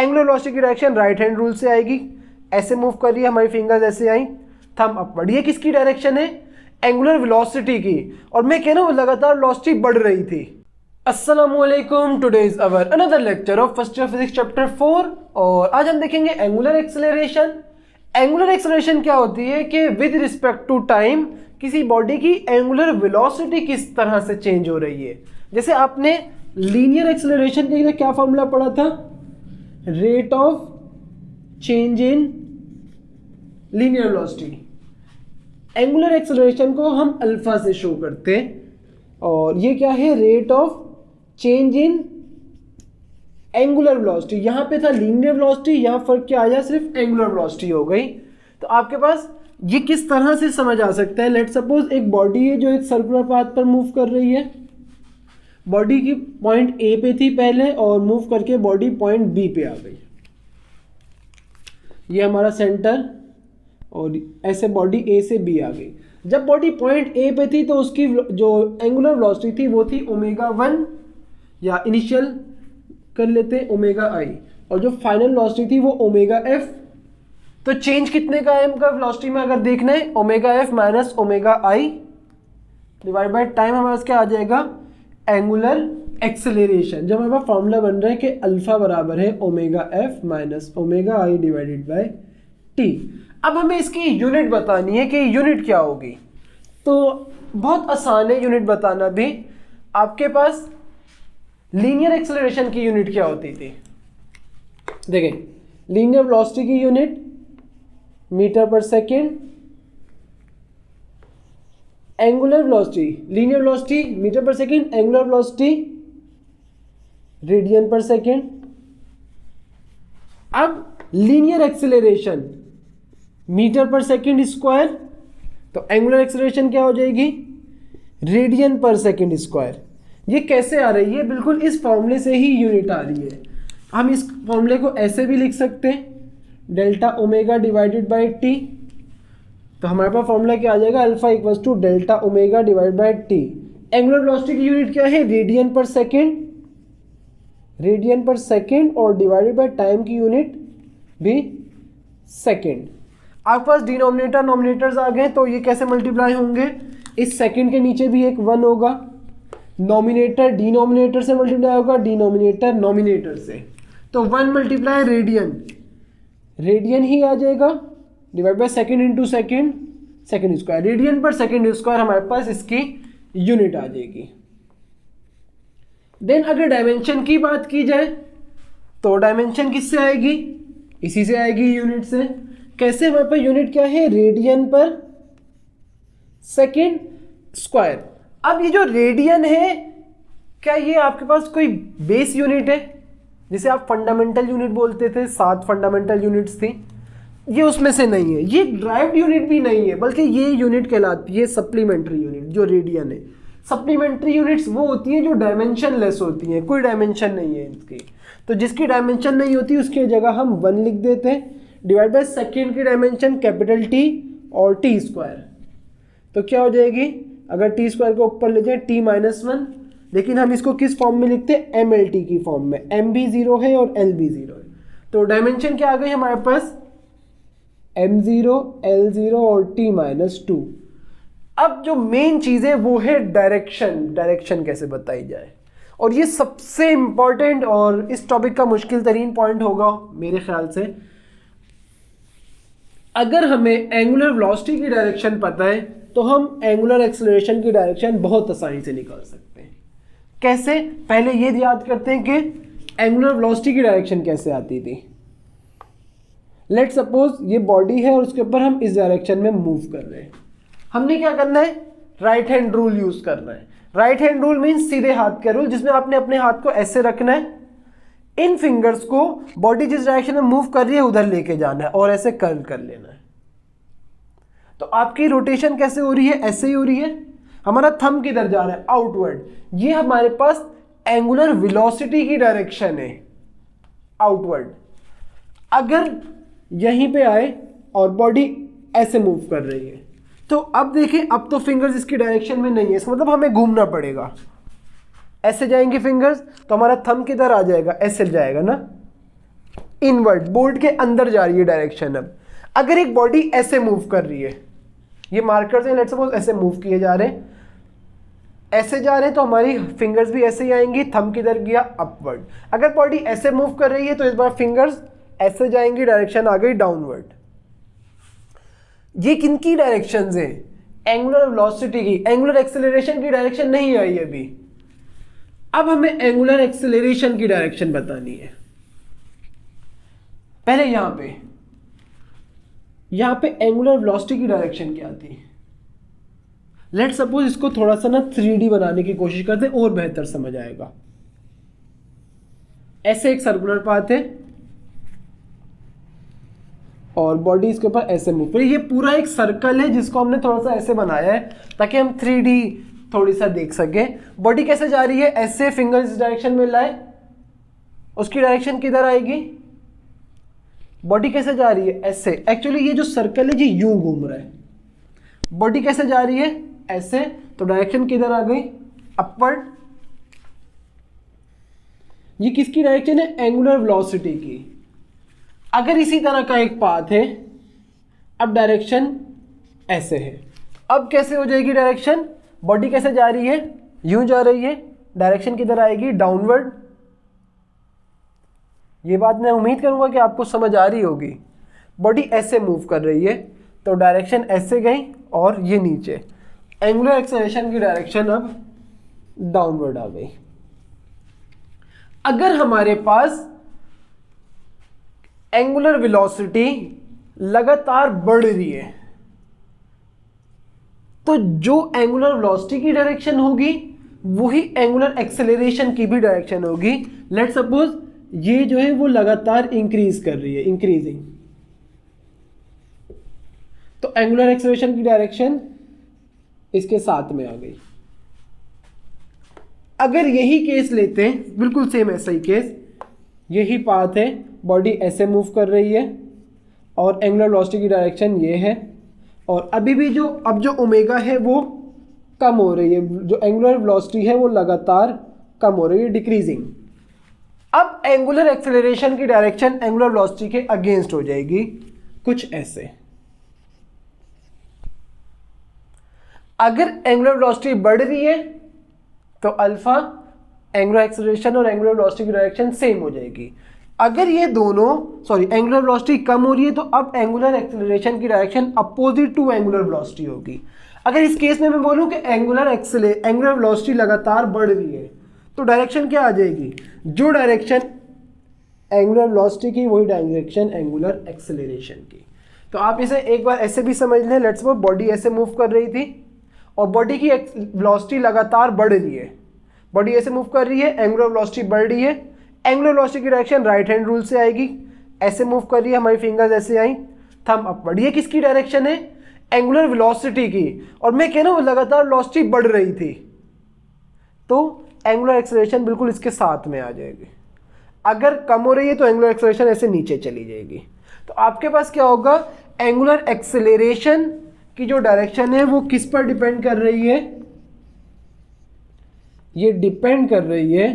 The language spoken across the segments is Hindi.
एंगुलर वेलोसिटी की डायरेक्शन राइट हैंड रूल से आएगी, ऐसे मूव कर रही है हमारी फिंगर्स, ऐसे आई, थंब अपवर्ड। ये किसकी डायरेक्शन है? एंगुलर वेलोसिटी की। और मैं कह रहा हूँ लगातार वेलोसिटी बढ़ रही थी। अस्सलामुअलैकुम, today is our another lecture of first year physics chapter 4 और आज हम देखेंगे एंगुलर एक्सेलरेशन। एंगुलर एक्सेलरेशन क्या होती है कि विद रिस्पेक्ट टू टाइम किसी बॉडी की एंगुलर वेलोसिटी किस तरह से चेंज हो रही है। जैसे आपने लीनियर एक्सेलरेशन के लिए क्या फॉर्मूला पढ़ा था? Rate of change in linear velocity. Angular acceleration को हम अल्फा से शो करते हैं और ये क्या है? Rate of change in angular velocity. यहां पे था लीनियर वेलोसिटी, यहां फर्क क्या आया? सिर्फ एंगुलर वेलोसिटी हो गई। तो आपके पास ये किस तरह से समझ आ सकता है? लेट सपोज एक बॉडी है जो एक सर्कुलर पाथ पर मूव कर रही है। बॉडी की पॉइंट ए पे थी पहले और मूव करके बॉडी पॉइंट बी पे आ गई। ये हमारा सेंटर और ऐसे बॉडी ए से बी आ गई। जब बॉडी पॉइंट ए पे थी तो उसकी जो एंगुलर वेलोसिटी थी वो थी ओमेगा 1 या इनिशियल कर लेते हैं ओमेगा आई, और जो फाइनल वेलोसिटी थी वो ओमेगा एफ। तो चेंज कितने का है इनका वेलोसिटी में अगर देखना है? Omega F minus omega I divide by time हमारे पास क्या आ जाएगा? Angular acceleration. जब हमारे पास फॉर्मूला बन रहा है कि अल्फा बराबर है omega F minus omega I divided by T. अब हमें इसकी यूनिट बतानी है कि यूनिट क्या होगी। तो बहुत आसान है यूनिट बताना भी। आपके पास लीनियर एक्सेलरेशन की यूनिट क्या होती थी? देखें, लीनियर वेलोसिटी की unit metre per second, angular velocity linear velocity metre per second, angular velocity radian per second. अब linear acceleration metre per second square, तो एंगुलर एक्सेलरेशन क्या हो जाएगी? Radian per second square. ये कैसे आ रही है? बिल्कुल इस फॉर्मूले से ही यूनिट आ रही है। हम इस फॉर्मूले को ऐसे भी लिख सकते हैं, delta omega divided by T. तो हमारे पास फॉर्मूला क्या आ जाएगा? Alpha equals to delta omega divide by T. Angular velocity की यूनिट क्या है? Radian per second, radian per second, और डिवाइडेड बाय टाइम की यूनिट भी सेकेंड। आपके पास डिनोमिनेटर नॉमिनेटर्स आ गए, तो ये कैसे मल्टीप्लाई होंगे? इस सेकंड के नीचे भी एक 1 होगा, नॉमिनेटर डिनोमिनेटर से मल्टीप्लाई होगा, डिनोमिनेटर नॉमिनेटर से। तो 1 मल्टीप्लाई रेडियन, रेडियन ही आ जाएगा divide by second into second, second square. Radian पर सेकंड स्क्वायर हमारे पास इसकी यूनिट आ जाएगी। देन अगर डायमेंशन की बात की जाए तो डायमेंशन किससे आएगी? इसी से आएगी, यूनिट से। कैसे? हमारे पास यूनिट क्या है? Radian per second square. अब ये जो रेडियन है, क्या ये आपके पास कोई बेस यूनिट है? जिसे आप फंडामेंटल यूनिट बोलते थे, 7 फंडामेंटल यूनिट्स थी, ये उसमें से नहीं है। ये ड्राइव्ड यूनिट भी नहीं है, बल्कि ये यूनिट कहलाती है सप्लीमेंट्री यूनिट। जो रेडियन है, सप्लीमेंट्री यूनिट्स वो होती हैं जो डायमेंशन लेस होती हैं, कोई डायमेंशन नहीं है इसकी। तो जिसकी डायमेंशन नहीं होती उसकी जगह हम 1 लिख देते हैं डिवाइड बाय सेकेंड की डायमेंशन कैपिटल टी और टी स्क्वायर। तो क्या हो जाएगी? अगर टी स्क्वायर को ऊपर ले जाए टी माइनस 1, लेकिन हम इसको किस फॉर्म में लिखते हैं? एम एल टी की फॉर्म में। एम भी 0 है और एल भी 0 है। तो डायमेंशन क्या आ गई हमारे पास? m0, l0 और t माइनस 2। अब जो मेन चीज है वो है डायरेक्शन। डायरेक्शन कैसे बताई जाए? और ये सबसे इंपॉर्टेंट और इस टॉपिक का मुश्किल तरीन पॉइंट होगा मेरे ख्याल से। अगर हमें एंगुलर वेलोसिटी की डायरेक्शन पता है तो हम एंगुलर एक्सेलरेशन की डायरेक्शन बहुत आसानी से निकाल सकते हैं। कैसे? पहले ये याद करते हैं कि एंगुलर वेलोसिटी की डायरेक्शन कैसे आती थी। लेट सपोज ये बॉडी है और उसके ऊपर हम इस डायरेक्शन में मूव कर रहे हैं। हमने क्या करना है? राइट हैंड रूल यूज करना है। राइट हैंड रूल मीन्स सीधे हाथ का रूल, जिसमें आपने अपने हाथ को ऐसे रखना है, इन फिंगर्स को बॉडी जिस डायरेक्शन में मूव कर रही है उधर लेके जाना है और ऐसे कर्ल कर लेना है। तो आपकी रोटेशन कैसे हो रही है? ऐसे ही हो रही है। हमारा थंब किधर जा रहा है? आउटवर्ड। ये हमारे पास एंगुलर वेलोसिटी की डायरेक्शन है, आउटवर्ड। अगर यहीं पे आए और बॉडी ऐसे मूव कर रही है, तो अब देखें, अब तो फिंगर्स इसकी डायरेक्शन में नहीं है, इसका मतलब हमें घूमना पड़ेगा। ऐसे जाएंगे फिंगर्स तो हमारा थंब किधर आ जाएगा? ऐसे जाएगा ना। इनवर्ड, बोर्ड के अंदर जा रही है डायरेक्शन। अब अगर एक बॉडी ऐसे मूव कर रही है, ये मार्कर्स हैं, लेट्स सपोज ऐसे मूव किए जा रहे हैं, ऐसे जा रहे हैं, तो हमारी फिंगर्स भी ऐसे ही आएंगी। थंब किधर गया? अपवर्ड। अगर बॉडी ऐसे मूव कर रही है तो इस बार फिंगर्स ऐसे जाएंगी, डायरेक्शन आ गई डाउनवर्ड। ये किनकी डायरेक्शंस हैं? एंगुलर वेलोसिटी की। एंगुलर एक्सेलरेशन की डायरेक्शन नहीं आई अभी। अब हमें एंगुलर एक्सेलरेशन की डायरेक्शन बतानी है। पहले यहां पे एंगुलर वेलोसिटी की डायरेक्शन क्या थी? लेट्स सपोज इसको थोड़ा सा ना 3D बनाने की कोशिश करते हैं और बेहतर समझ आएगा। ऐसे एक सर्कुलर पाथ है और बॉडी इसके ऊपर ऐसे मूव कर रही है। ये पूरा एक सर्कल है जिसको हमने थोड़ा सा ऐसे बनाया है ताकि हम 3D थोड़ी सा देख सके। बॉडी कैसे जा रही है? ऐसे, फिंगर इस डायरेक्शन में लाए, उसकी डायरेक्शन किधर आएगी? बॉडी कैसे जा रही है? ऐसे। एक्चुअली ये जो सर्कल है ये यूं घूम रहा है। बॉडी कैसे जा रही है? ऐसे, तो डायरेक्शन किधर आ गई? अपवर्ड। ये किसकी डायरेक्शन है? एंगुलर वेलोसिटी की। अगर इसी तरह का एक पाथ है, अब डायरेक्शन ऐसे है, अब कैसे हो जाएगी डायरेक्शन? बॉडी कैसे जा रही है? यूं जा रही है, डायरेक्शन किधर आएगी? डाउनवर्ड। ये बात मैं उम्मीद करूंगा कि आपको समझ आ रही होगी। बॉडी ऐसे मूव कर रही है तो डायरेक्शन ऐसे गई और ये नीचे। एंगुलर एक्सेलरेशन की डायरेक्शन अब डाउनवर्ड आ गई। अगर हमारे पास एंगुलर वेलोसिटी लगातार बढ़ रही है तो जो एंगुलर वेलोसिटी की डायरेक्शन होगी वही एंगुलर एक्सेलरेशन की भी डायरेक्शन होगी। लेट्स सपोज ये जो है वो लगातार इंक्रीज कर रही है, इंक्रीजिंग, तो एंगुलर एक्सेलरेशन की डायरेक्शन इसके साथ में आ गई। अगर यही केस लेते हैं, बिल्कुल सेम ऐसा ही केस, यही पाथ है, बॉडी ऐसे मूव कर रही है और एंगुलर वेलोसिटी की डायरेक्शन ये है और अभी भी अब जो ओमेगा है वो कम हो रही है, जो एंगुलर वेलोसिटी है वो लगातार कम हो रही है, डिक्रीजिंग। अब एंगुलर एक्सेलरेशन की डायरेक्शन एंगुलर वेलोसिटी के अगेंस्ट हो जाएगी, कुछ ऐसे। अगर एंगुलर वेलोसिटी बढ़ रही है तो अल्फा एंगुलर एक्सेलरेशन और एंगुलर वेलोसिटी की डायरेक्शन सेम हो जाएगी। अगर ये दोनों एंगुलर वेलोसिटी कम हो रही है तो अब एंगुलर एक्सेलरेशन की direction opposite to angular velocity होगी। अगर इस केस में मैं बोलूं कि एंगुलर वेलोसिटी लगातार बढ़ रही है तो डायरेक्शन क्या आ जाएगी? जो डायरेक्शन एंगुलर वेलोसिटी की वही डायरेक्शन एंगुलर एक्सेलरेशन की। तो आप इसे एक बार ऐसे भी समझ लें, लेट्स सपोज बॉडी ऐसे मूव कर रही थी और बॉडी की वेलोसिटी लगातार बढ़ रही है। बॉडी ऐसे मूव कर रही है, एंगुलर वेलोसिटी बढ़ रही है, एंगुलर वेलोसिटी की डायरेक्शन राइट हैंड रूल से आएगी। ऐसे मूव कर रही है, हमारी फिंगर्स ऐसे आई, थंब अपवर्ड। ये किसकी डायरेक्शन है? एंगुलर वेलोसिटी की। और मैं कह रहा हूं लगातार वेलोसिटी बढ़ रही थी तो एंगुलर एक्सेलरेशन बिल्कुल इसके साथ में आ जाएगी। अगर कम हो रही है तो एंगुलर एक्सेलरेशन ऐसे नीचे चली जाएगी। तो आपके पास क्या होगा? एंगुलर एक्सेलरेशन की जो डायरेक्शन है वो किस पर डिपेंड कर रही है? ये डिपेंड कर रही है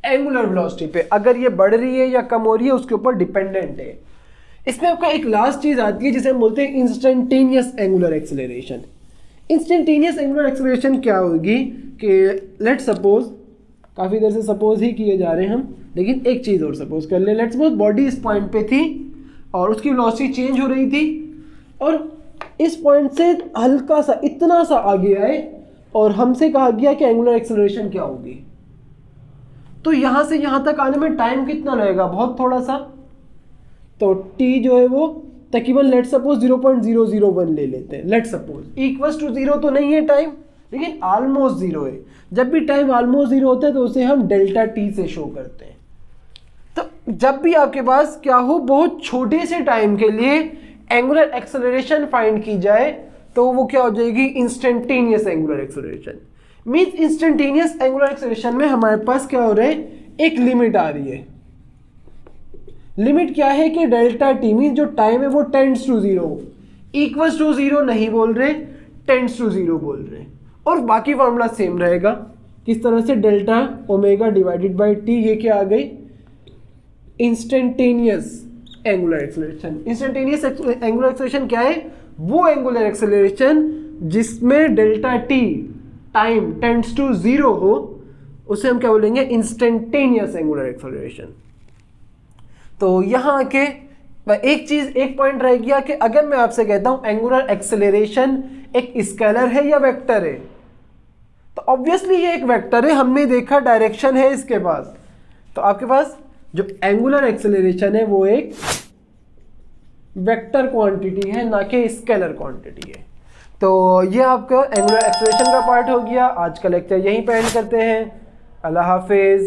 एंगुलर वेलोसिटी पे। अगर ये बढ़ रही है या कम हो रही है उसके ऊपर डिपेंडेंट है। इसमें आपका एक लास्ट चीज आती है जिसे हम बोलते हैं instantaneous angular acceleration. Instantaneous angular acceleration क्या होगी कि लेट्स सपोज, काफी देर से सपोज ही किए जा रहे हैं हम, लेकिन एक चीज और सपोज कर ले। लेट्स सपोज बॉडी इस पॉइंट पे थी और उसकी वेलोसिटी चेंज हो रही थी और इस पॉइंट से हल्का सा, इतना सा आगे आए और हमसे कहा गया कि एंगुलर एक्सेलरेशन क्या होगी। तो यहां से यहां तक आने में टाइम कितना लगेगा? बहुत थोड़ा सा। तो t जो है वो तकरीबन लेट्स सपोज 0.001 ले लेते हैं। लेट्स सपोज इक्वल्स टू 0 तो नहीं है टाइम, लेकिन ऑलमोस्ट 0 है। जब भी टाइम ऑलमोस्ट 0 होता है तो उसे हम डेल्टा t से शो करते हैं। तो जब भी आपके पास क्या हो, बहुत छोटे से टाइम के लिए एंगुलर एक्सेलरेशन फाइंड की जाए तो वो क्या हो जाएगी? Instantaneous angular acceleration. Means instantaneous angular acceleration में हमारे पास क्या हो रहा है? एक लिमिट आ रही है। लिमिट क्या है कि डेल्टा टी, मींस जो टाइम है वो टेंड्स टू 0, इक्वल्स टू 0 नहीं बोल रहे, टेंड्स टू 0 बोल रहे। और बाकी फॉर्मूला सेम रहेगा। किस तरह से? Delta omega divided by T, ये क्या आ गई? Instantaneous angular acceleration. Instantaneous angular acceleration क्या है? वो एंगुलर एक्सेलरेशन जिसमें delta T time tends to 0 हो, उसे हम क्या बोलेंगे? Instantaneous angular acceleration. तो यहां आके एक पॉइंट रह गया कि अगर मैं आपसे कहता हूं एंगुलर एक्सेलरेशन एक स्केलर है या वेक्टर है, तो ऑब्वियसली ये एक वेक्टर है, हमने देखा डायरेक्शन है इसके पास। तो आपके पास जो एंगुलर एक्सेलरेशन है वो एक वेक्टर क्वांटिटी है, ना कि स्केलर क्वांटिटी है। तो ये आपका एंगुलर एक्सेलरेशन का पार्ट हो गया। आज का लेक्चर यहीं पे एंड करते हैं। अल्लाह हाफिज।